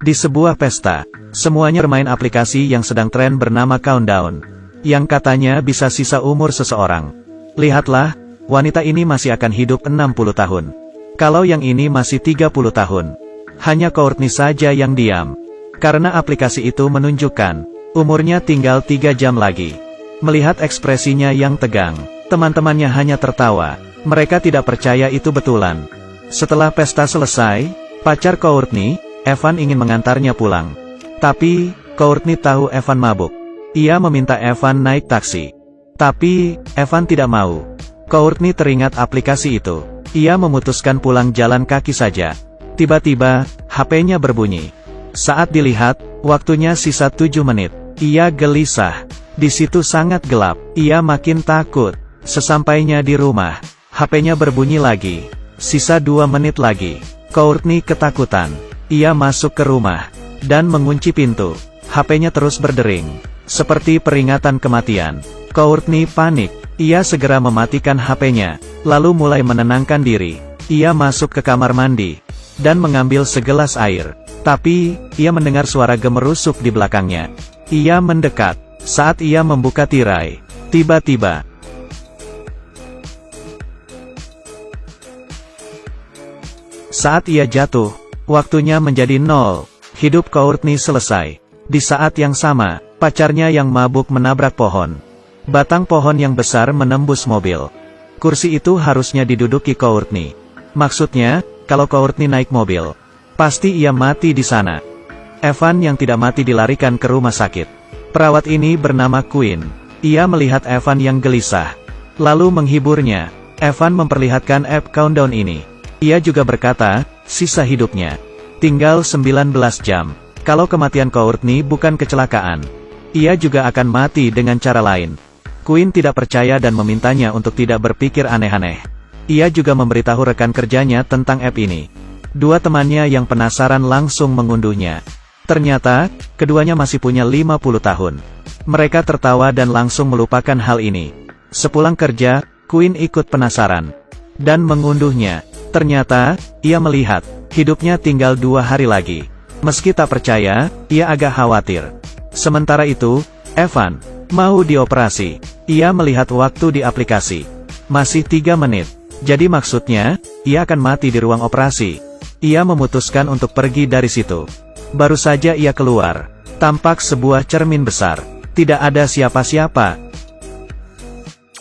Di sebuah pesta, semuanya bermain aplikasi yang sedang tren bernama Countdown, yang katanya bisa sisa umur seseorang. Lihatlah, wanita ini masih akan hidup 60 tahun. Kalau yang ini masih 30 tahun. Hanya Courtney saja yang diam. Karena aplikasi itu menunjukkan, umurnya tinggal 3 jam lagi. Melihat ekspresinya yang tegang, teman-temannya hanya tertawa. Mereka tidak percaya itu betulan. Setelah pesta selesai, pacar Courtney, Evan ingin mengantarnya pulang. Tapi, Courtney tahu Evan mabuk. Ia meminta Evan naik taksi. Tapi, Evan tidak mau. Courtney teringat aplikasi itu. Ia memutuskan pulang jalan kaki saja. Tiba-tiba, HP-nya berbunyi. Saat dilihat, waktunya sisa 7 menit. Ia gelisah. Di situ sangat gelap. Ia makin takut. Sesampainya di rumah, HP-nya berbunyi lagi. Sisa 2 menit lagi. Courtney ketakutan. Ia masuk ke rumah dan mengunci pintu. HP-nya terus berdering, seperti peringatan kematian. Courtney panik. Ia segera mematikan HP-nya, lalu mulai menenangkan diri. Ia masuk ke kamar mandi dan mengambil segelas air. Tapi, ia mendengar suara gemerusuk di belakangnya. Ia mendekat. Saat ia membuka tirai, tiba-tiba saat ia jatuh, waktunya menjadi 0. Hidup Courtney selesai. Di saat yang sama, pacarnya yang mabuk menabrak pohon. Batang pohon yang besar menembus mobil. Kursi itu harusnya diduduki Courtney. Maksudnya, kalau Courtney naik mobil, pasti ia mati di sana. Evan yang tidak mati dilarikan ke rumah sakit. Perawat ini bernama Quinn. Ia melihat Evan yang gelisah, lalu menghiburnya. Evan memperlihatkan app Countdown ini. Ia juga berkata, sisa hidupnya tinggal 19 jam. Kalau kematian Courtney bukan kecelakaan, ia juga akan mati dengan cara lain. Quinn tidak percaya dan memintanya untuk tidak berpikir aneh-aneh. Ia juga memberitahu rekan kerjanya tentang app ini. Dua temannya yang penasaran langsung mengunduhnya. Ternyata, keduanya masih punya 50 tahun. Mereka tertawa dan langsung melupakan hal ini. Sepulang kerja, Quinn ikut penasaran dan mengunduhnya. Ternyata, ia melihat, hidupnya tinggal 2 hari lagi. Meski tak percaya, ia agak khawatir. Sementara itu, Evan mau dioperasi. Ia melihat waktu di aplikasi. Masih 3 menit. Jadi maksudnya, ia akan mati di ruang operasi. Ia memutuskan untuk pergi dari situ. Baru saja ia keluar, tampak sebuah cermin besar. Tidak ada siapa-siapa.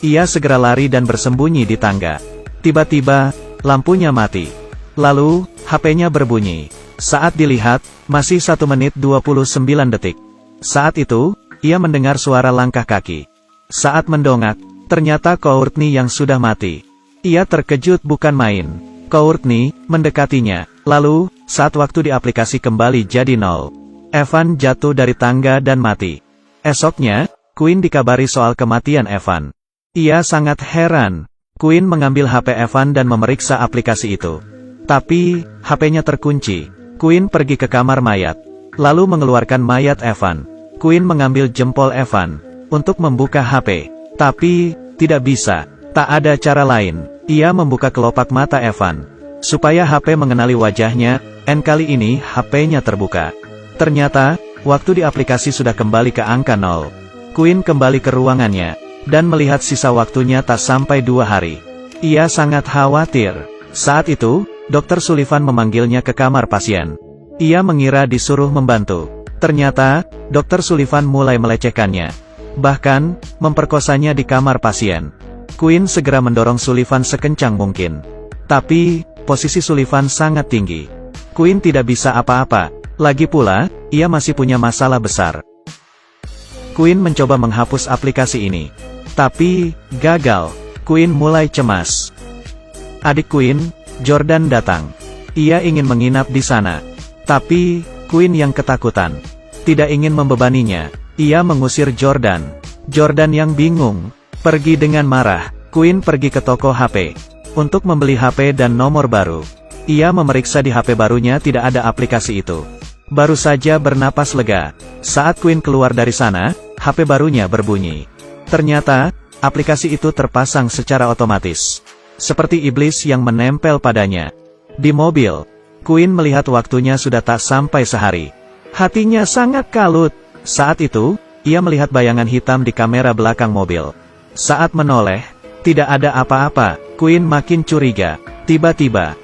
Ia segera lari dan bersembunyi di tangga. Tiba-tiba, lampunya mati. Lalu, HP-nya berbunyi. Saat dilihat, masih 1 menit 29 detik. Saat itu, ia mendengar suara langkah kaki. Saat mendongak, ternyata Courtney yang sudah mati. Ia terkejut bukan main. Courtney mendekatinya. Lalu, saat waktu di aplikasi kembali jadi 0. Evan jatuh dari tangga dan mati. Esoknya, Quinn dikabari soal kematian Evan. Ia sangat heran. Quinn mengambil HP Evan dan memeriksa aplikasi itu. Tapi, HP-nya terkunci. Quinn pergi ke kamar mayat, lalu mengeluarkan mayat Evan. Quinn mengambil jempol Evan untuk membuka HP. Tapi, tidak bisa. Tak ada cara lain. Ia membuka kelopak mata Evan supaya HP mengenali wajahnya. Kali ini HP-nya terbuka. Ternyata, waktu di aplikasi sudah kembali ke angka 0. Quinn kembali ke ruangannya dan melihat sisa waktunya tak sampai 2 hari. Ia sangat khawatir. Saat itu, Dr. Sullivan memanggilnya ke kamar pasien. Ia mengira disuruh membantu. Ternyata, Dr. Sullivan mulai melecehkannya. Bahkan, memperkosanya di kamar pasien. Quinn segera mendorong Sullivan sekencang mungkin. Tapi, posisi Sullivan sangat tinggi. Quinn tidak bisa apa-apa. Lagi pula, ia masih punya masalah besar. Quinn mencoba menghapus aplikasi ini. Tapi, gagal. Quinn mulai cemas. Adik Quinn, Jordan datang. Ia ingin menginap di sana. Tapi, Quinn yang ketakutan. Tidak ingin membebaninya. Ia mengusir Jordan. Jordan yang bingung. Pergi dengan marah. Quinn pergi ke toko HP untuk membeli HP dan nomor baru. Ia memeriksa di HP barunya tidak ada aplikasi itu. Baru saja bernapas lega. Saat Quinn keluar dari sana, HP barunya berbunyi. Ternyata, aplikasi itu terpasang secara otomatis. Seperti iblis yang menempel padanya. Di mobil, Queen melihat waktunya sudah tak sampai sehari. Hatinya sangat kalut. Saat itu, ia melihat bayangan hitam di kamera belakang mobil. Saat menoleh, tidak ada apa-apa. Queen makin curiga. Tiba-tiba,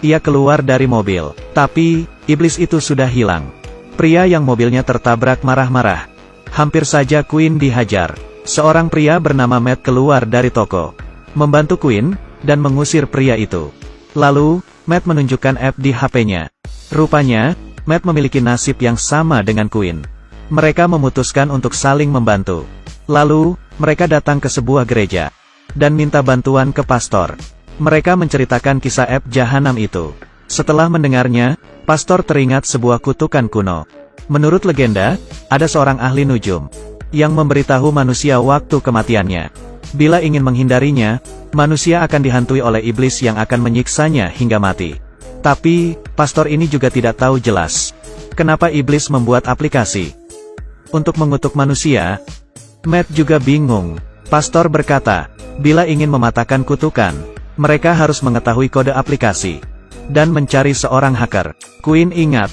ia keluar dari mobil. Tapi, iblis itu sudah hilang. Pria yang mobilnya tertabrak marah-marah. Hampir saja Queen dihajar. Seorang pria bernama Matt keluar dari toko, membantu Queen, dan mengusir pria itu. Lalu, Matt menunjukkan app di HP-nya. Rupanya, Matt memiliki nasib yang sama dengan Queen. Mereka memutuskan untuk saling membantu. Lalu, mereka datang ke sebuah gereja, dan minta bantuan ke pastor. Mereka menceritakan kisah app jahanam itu. Setelah mendengarnya, pastor teringat sebuah kutukan kuno. Menurut legenda, ada seorang ahli nujum, yang memberitahu manusia waktu kematiannya. Bila ingin menghindarinya, manusia akan dihantui oleh iblis yang akan menyiksanya hingga mati. Tapi, pastor ini juga tidak tahu jelas kenapa iblis membuat aplikasi untuk mengutuk manusia. Matt juga bingung. Pastor berkata, bila ingin mematahkan kutukan, mereka harus mengetahui kode aplikasi dan mencari seorang hacker. Queen ingat,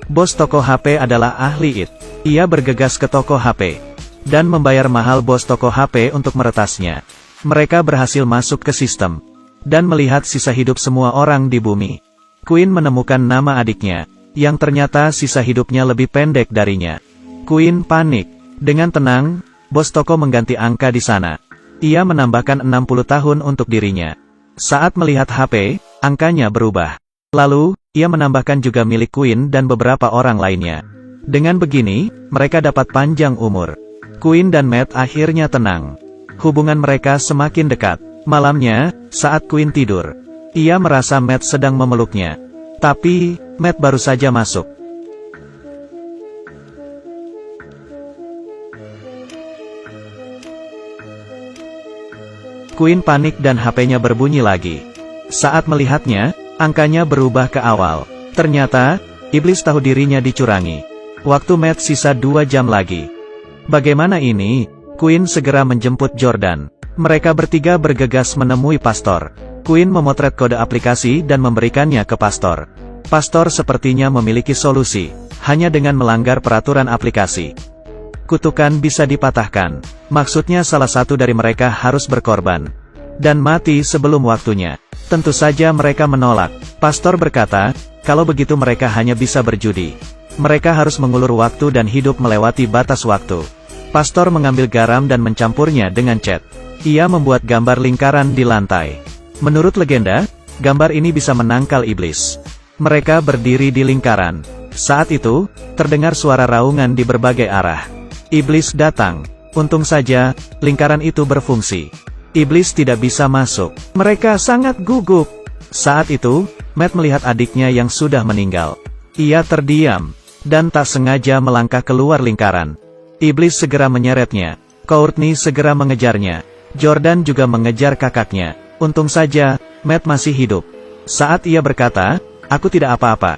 bos toko HP adalah ahli IT. Ia bergegas ke toko HP dan membayar mahal bos toko HP untuk meretasnya. Mereka berhasil masuk ke sistem dan melihat sisa hidup semua orang di bumi. Queen menemukan nama adiknya, yang ternyata sisa hidupnya lebih pendek darinya. Queen panik. Dengan tenang, bos toko mengganti angka di sana. Ia menambahkan 60 tahun untuk dirinya. Saat melihat HP, angkanya berubah. Lalu, ia menambahkan juga milik Queen dan beberapa orang lainnya. Dengan begini, mereka dapat panjang umur. Queen dan Matt akhirnya tenang. Hubungan mereka semakin dekat. Malamnya, saat Queen tidur, ia merasa Matt sedang memeluknya. Tapi, Matt baru saja masuk. Queen panik dan HP-nya berbunyi lagi. Saat melihatnya, angkanya berubah ke awal. Ternyata, iblis tahu dirinya dicurangi. Waktu Matt sisa 2 jam lagi. Bagaimana ini? Queen segera menjemput Jordan. Mereka bertiga bergegas menemui pastor. Queen memotret kode aplikasi dan memberikannya ke pastor. Pastor sepertinya memiliki solusi, hanya dengan melanggar peraturan aplikasi. Kutukan bisa dipatahkan. Maksudnya salah satu dari mereka harus berkorban dan mati sebelum waktunya. Tentu saja mereka menolak. Pastor berkata, kalau begitu mereka hanya bisa berjudi. Mereka harus mengulur waktu dan hidup melewati batas waktu. Pastor mengambil garam dan mencampurnya dengan cat. Ia membuat gambar lingkaran di lantai. Menurut legenda, gambar ini bisa menangkal iblis. Mereka berdiri di lingkaran. Saat itu, terdengar suara raungan di berbagai arah. Iblis datang. Untung saja, lingkaran itu berfungsi. Iblis tidak bisa masuk. Mereka sangat gugup. Saat itu, Matt melihat adiknya yang sudah meninggal. Ia terdiam, dan tak sengaja melangkah keluar lingkaran. Iblis segera menyeretnya. Courtney segera mengejarnya. Jordan juga mengejar kakaknya. Untung saja, Matt masih hidup. Saat ia berkata, aku tidak apa-apa.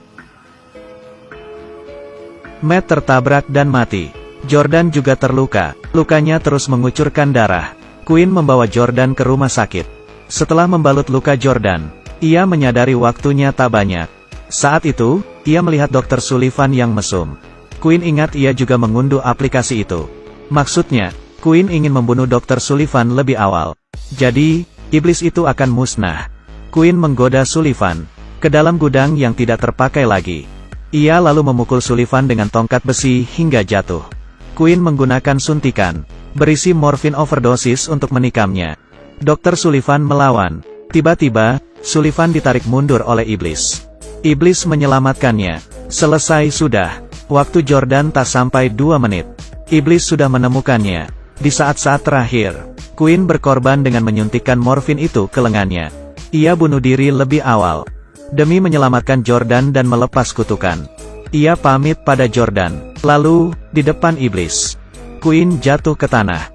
Matt tertabrak dan mati. Jordan juga terluka. Lukanya terus mengucurkan darah. Queen membawa Jordan ke rumah sakit. Setelah membalut luka Jordan, ia menyadari waktunya tak banyak. Saat itu, ia melihat Dr. Sullivan yang mesum. Queen ingat ia juga mengunduh aplikasi itu. Maksudnya, Queen ingin membunuh Dr. Sullivan lebih awal. Jadi, iblis itu akan musnah. Queen menggoda Sullivan ke dalam gudang yang tidak terpakai lagi. Ia lalu memukul Sullivan dengan tongkat besi hingga jatuh. Queen menggunakan suntikan berisi morfin overdosis untuk menikamnya. Dr. Sullivan melawan. Tiba-tiba, Sullivan ditarik mundur oleh iblis. Iblis menyelamatkannya. Selesai sudah. Waktu Jordan tak sampai 2 menit. Iblis sudah menemukannya. Di saat-saat terakhir, Queen berkorban dengan menyuntikkan morfin itu ke lengannya. Ia bunuh diri lebih awal demi menyelamatkan Jordan dan melepas kutukan. Ia pamit pada Jordan. Lalu, di depan iblis, Queen jatuh ke tanah.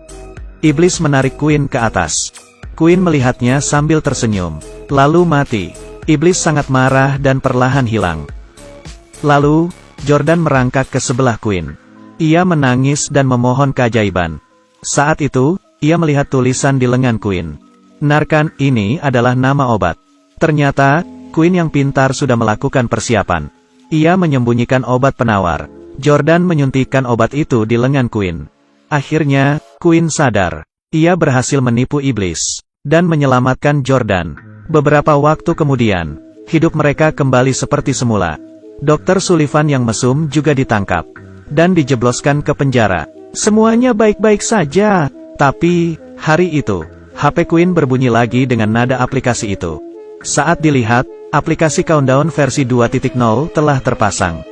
Iblis menarik Queen ke atas. Queen melihatnya sambil tersenyum. Lalu mati. Iblis sangat marah dan perlahan hilang. Lalu, Jordan merangkak ke sebelah Queen. Ia menangis dan memohon keajaiban. Saat itu, ia melihat tulisan di lengan Queen. Narcan, ini adalah nama obat. Ternyata, Quinn yang pintar sudah melakukan persiapan. Ia menyembunyikan obat penawar. Jordan menyuntikkan obat itu di lengan Quinn. Akhirnya, Quinn sadar. Ia berhasil menipu iblis dan menyelamatkan Jordan. Beberapa waktu kemudian, hidup mereka kembali seperti semula. Dr. Sullivan yang mesum juga ditangkap dan dijebloskan ke penjara. Semuanya baik-baik saja. Tapi, hari itu, HP Quinn berbunyi lagi dengan nada aplikasi itu. Saat dilihat, aplikasi Countdown versi 2.0 telah terpasang.